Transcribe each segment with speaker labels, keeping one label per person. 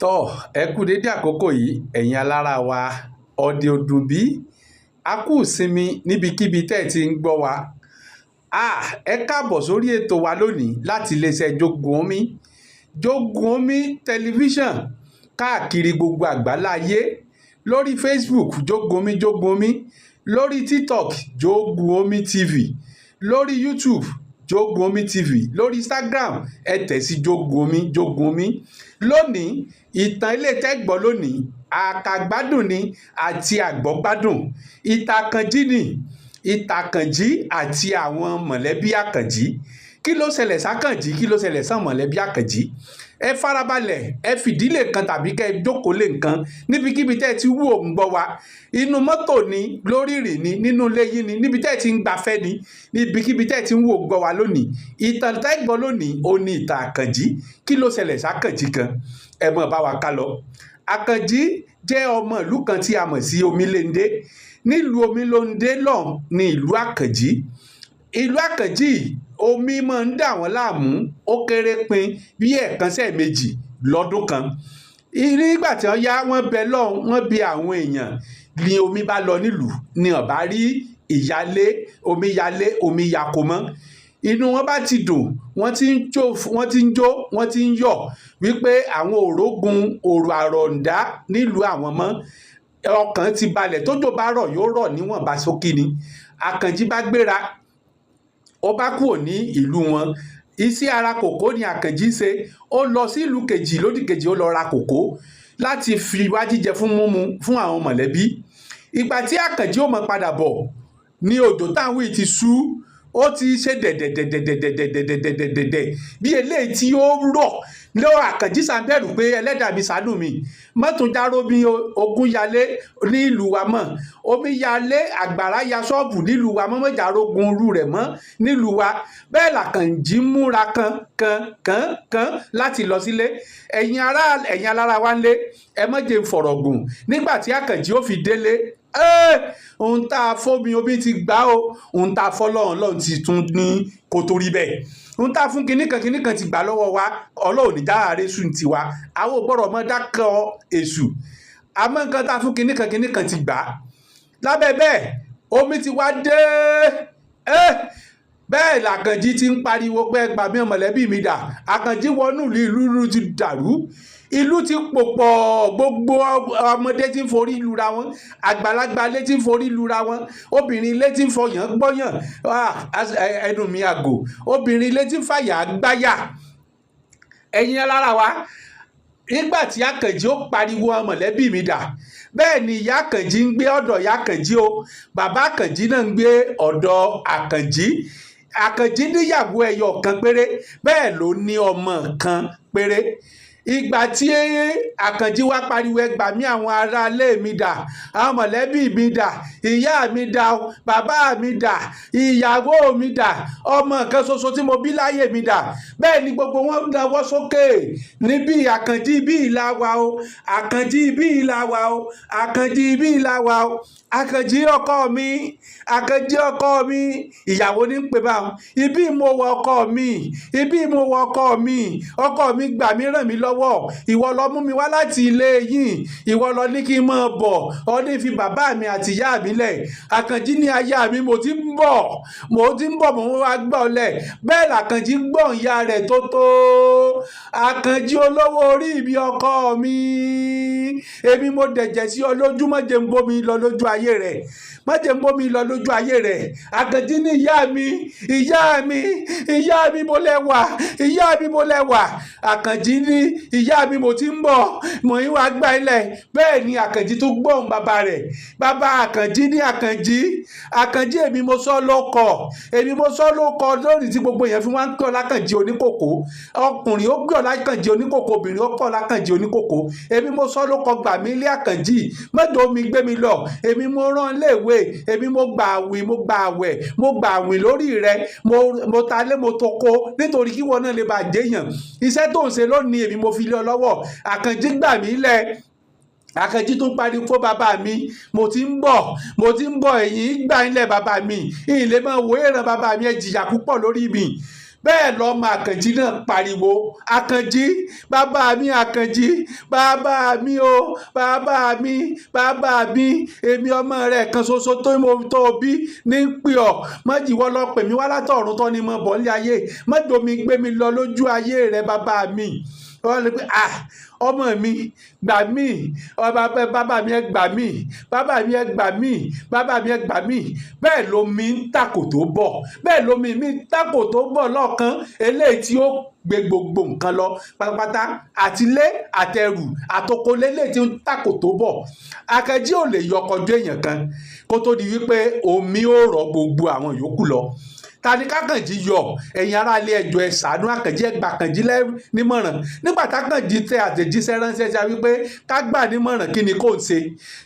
Speaker 1: tọ́ ẹ kú dédé àkókò yìí ẹ̀yin alára wa ọdẹ ọdún bí a kú ìsinmi níbikíbi tẹ́ ẹ ti ń gbọ́ wa ẹ káàbọ̀ sórí ètò wa lónìí láti iléeṣẹ́ Jogun Omi tẹlifíṣàn káàkiri gbogbo àgbáláyé lórí Facebook Jogun Omi lórí TikTok Jogun Omi TV lórí YouTube Jogun Omi TV lórí Instagram ẹ tẹ̀ sí Jogun Omi lónìí ìtàn ilé tẹ́gbọ́ lónìí àkàgbádùn ni àti àgbọ́gbádùn ìtàkànjí àti àwọn mọ̀lẹ́bí àkànjí kí ló ṣẹlẹ̀ sákànjí kí ló ṣẹlẹ̀ sàn mọ̀lẹ́bí àkànjí ẹ farabalẹ̀ ẹ fìdílé kan tàbí kẹ́ ẹ jókòó lé nǹkan níbikíbi tẹ́ ẹ ti wú òun gbọ́ wa inú mọ́tò ni lórí ìrìn ni nínú ilé yín ni níbi tẹ́ ẹ ti ń gbafẹ́ ni níbikíbi tẹ́ ẹ ti ń wú òun gbọ́ wa lónìí ìtàn tẹ́gbọ́ lónìí ó ní ìtàn àkànjí kí ló ṣẹlẹ̀ sákànjí kan ẹ mọ̀ bá wa ká lọ. àkànjí jẹ́ ọmọ ìlú kan tí a mọ̀ sí Omilende nílùú Omilende lọ́hùn ní ìlú àkànjí omi máa ń dà wọ́n láàmú ó kéré pin bí ẹ̀ẹ̀kan sẹ́ẹ̀mejì lọ́dún kan nígbà tí wọ́n yá wọ́n bẹ lọ́hùn wọ́n bi àwọn èèyàn ní omi bá lọ nílùú ni ọ̀bá rí omi yako mọ́ inú wọn bá ti dùn wọ́n ti ń jó wọ́n ti ń yọ̀ wípé àwọn òrógun òrò àrọ̀ǹdá nílùú àwọn mọ́ ọkàn ti balẹ̀ tójò bá rọ̀ yóò rọ̀ níwọ̀nba ṣókí ni àkànjí bá gbéra ó bá kúrò ní ìlú wọn iṣẹ́ ara kòkó ni àkànjí ṣe ó lọ sí ìlú kejì lódì kejì ó lọ ra kòkó láti fi wá jíjẹ fún mímu fún àwọn mọ̀lẹ́bí ìgbà tí àkànjí ó mọ padà bọ̀ ní òjò táwọn yìí ti sú ó ti ṣe dẹ̀dẹ̀dẹ̀dẹ̀dẹ̀dẹ̀dẹ̀dẹ̀ bí eléyìí tí ó rọ̀ lọ́wọ́ àkànjí sàbẹ̀rù pé ẹlẹ́dàá mi ṣàánú mi mọ́tún dáró bí ogun yalé nílùú wa mọ́ omi yalé àgbàrá ya ṣọ́ọ̀bù nílùú wa mọ́ mọ́jàrógun rú rẹ̀ mọ́ nílùú wa bẹ́ẹ̀ làkànjí múra kan láti lọ sílé ẹ̀yin alára wa ń lé ẹ má jẹ́ n fọ̀rọ̀ gùn nígbà tí àkànjí ó fi délé ohun tá a fómi omi ti gbá o ohun tá a fọlọ́run lọ́run ti tún ní kó tó rí bẹ́ẹ̀ ohun tá a fún kinní kan ti gbà lọ́wọ́ wa ọlọ́run ní dáhàrá èṣù ti wa àwọn ògbọ́dọ̀ mọ́ dákọ̀ èṣù àmọ́ nǹkan tá a fún kinní kan ti gbà lábẹ́ bẹ́ẹ̀ omi ti wá dé bẹ́ẹ̀ làkànjí ti ń pariwo pé ẹ gbà mí mọ̀lẹ́bí mi dà àkànjí wọnú ìlú ti dàrú ìlú ti pòpọ̀ gbogbo ọmọdé tí ń forí lura wọn àgbàlagbà lé tí ń forí lura wọn obìnrin lé tí ń fọyàn gbọ́yàn ẹnu mi àgò obìnrin lé tí ń fàyà gbáyà ẹ̀yin alára wa nígbà tí àkànjí ó pariwo mọ̀lẹ́bí mi dà bẹ́ẹ̀ ni ìyá àkànjí ń gbé ọ̀dọ̀ ìyá àkànjí o bàbá àkànjí náà ń gbé ọ̀dọ̀ àkànjí níyàwó ẹyọ kan péré bẹ́ẹ̀ ló ní ọmọ kan péré ìgbà tí àkànjí wá pariwo ẹ gbà mí àwọn aráalé mi dà àwọn mọ̀lẹ́bí mi dà ìyá mi dà bàbá mi dà ìyàwó mi dà ọmọ kan ṣoṣo tí mo bí láyé mi dà bẹ́ẹ̀ ni gbogbo wọn náwó sókè níbí àkànjí bí ìlà wa o àkànjí bí ìlà wa o àkànjí bí ìlà wa o àkànjí ọkọ mi ìyàwó ní pè báwọn ibi mo wọ ọkọ mi gbà mí ràn mí lọ́wọ́ ìwọ lọ mú mi wá láti ilé yìí ìwọ lọ ní kí n máa bọ̀ ọ ní fi bàbá mi àti ìyá mi lẹ̀ àkànjí ní aya mi mo ti ń bọ̀ mo wá gbọ́ lẹ̀ bẹ́ẹ̀ làkànjí gbọ́ ìyá rẹ̀ tó àkànjí olówó orí ibi ọkọ mi èmi mo dẹ̀jẹ̀ sí ọ lójú má jẹ́ n bómi lọ lójú ayé rẹ̀ àkànjí ní ìyá mi mo lẹ́wà àkànjí ní ìyá mi mo ti ń bọ̀ mo ń wá gbá ilẹ̀ bẹ́ẹ̀ ni àkànjí tó gbọ́n bàbá rẹ̀ bàbá àkànjí ní àkànjí èmi mo sọ lóko lórí tí gbogbo èèyàn fi wá ń pè ọ́ lákànjí oníkòkó ọkùnrin ó gbé ọ́ lákànjí oníkòkó obìnrin ó pọ̀ lákànjí oníkòkó èmi mo sọ lóko gbà mí ilé àkànjí mọ́tò omi gbé mi lọ èmi mo rán léèwé èmi mo gbà àwìn lórí rẹ̀ mo ta lé mo toko nítorí kí wọn náà lè bàjẹ́ yàn iṣẹ́ tó ń ṣe lónìí èmi mo fi lé ọ lọ́wọ́ àkànjí gbà mí lẹ̀ àkànjí tó ń parí fún bàbá mi mo ti ń bọ̀ ẹ̀yìn gbà ilẹ̀ bàbá mi ìlẹ̀ máa wo ìran bàbá mi ẹ jìyà púpọ̀ lórí mi bẹ́ẹ̀ lọ́mọ Àkànjí náà pariwo Àkànjí bàbá mi Àkànjí bàbá mi o bàbá mi èmi ọmọ rẹ̀ kan ṣoṣo tó bí ní pè ọ́ mọ́jìwọ́ lọ pè mí wá látọ̀run tó ní mọ́ bọ́ ní ayé mọ́jọ́mi gbé mi lọ lójú ayé rẹ̀ bàbá mi wọ́n lè pé ọmọ mi gbà mí bàbá mi ẹ gbà mí bàbá mi ẹ gbà mí bàbá mi ẹ gbà mí bẹ́ẹ̀ lomi ń tàkò tó bọ̀ bẹ́ẹ̀ lomi mi ń tàkò tó bọ̀ lọ́ọ̀kan eléyìí tí ó gbé gbogbo nǹkan lọ pátápátá àtilé àtẹrù àtòkòlé lè ti ń tàkò tó bọ̀ Àkànjí ò lè yọkọjú èèyàn kan kó tó di wípé omi ó rọ gbogbo àwọn yòókù lọ ta ni k'Àkànjí yọ ẹ̀yin ará ilé ẹjọ́ ẹ ṣàánú Àkànjí ẹ gbà Àkànjí nímọ̀ràn nígbà t'Àkànjí tẹ àtẹ̀jíṣẹ́ ránṣẹ́ sí wípé ká gbà nímọ̀ràn kí ni kò ń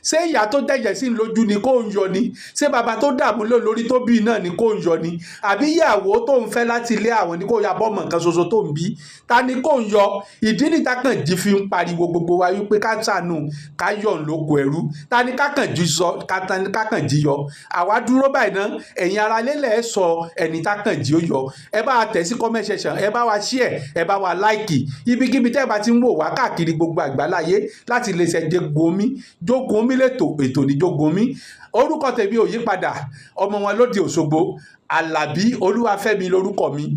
Speaker 1: ṣe ìyá tó dẹ̀jẹ̀ sí lójú ni kò ń yọ ni ṣé bàbá tó dààmú lórí tó bí náà ni kò ń yọ ni àbí ìyàwó tó ń fẹ́ láti ilé àwọn ni kò ya bọ́mọ̀ kan ṣoṣo tó ń bí ta ni kò ń yọ ìdí ni t'Àkànjí fi ń pariwo gbogbo wa wípé ká ṣàánú ká yọ̀ ń lóko ẹrú ta ni k'Àkànjí yọ àwa dúró báyìí náà ẹ̀yin ará ilé lẹ̀ sọ ẹni t'Àkànjí ó yọ ẹ bá wa tẹ̀ sí comment section ẹ bá wa share ẹ bá wa like ibikíbi tẹ́ ẹ bá ti ń wò wá káàkiri gbogbo àgbáláyé láti lè ṣe Jogun Omi ètò ní Jogun Omi orúkọ tèmi ò yí padà ọmọ wọn lóde Òṣogbo Àlàbí Olúwafẹ́mi lórúkọ mi.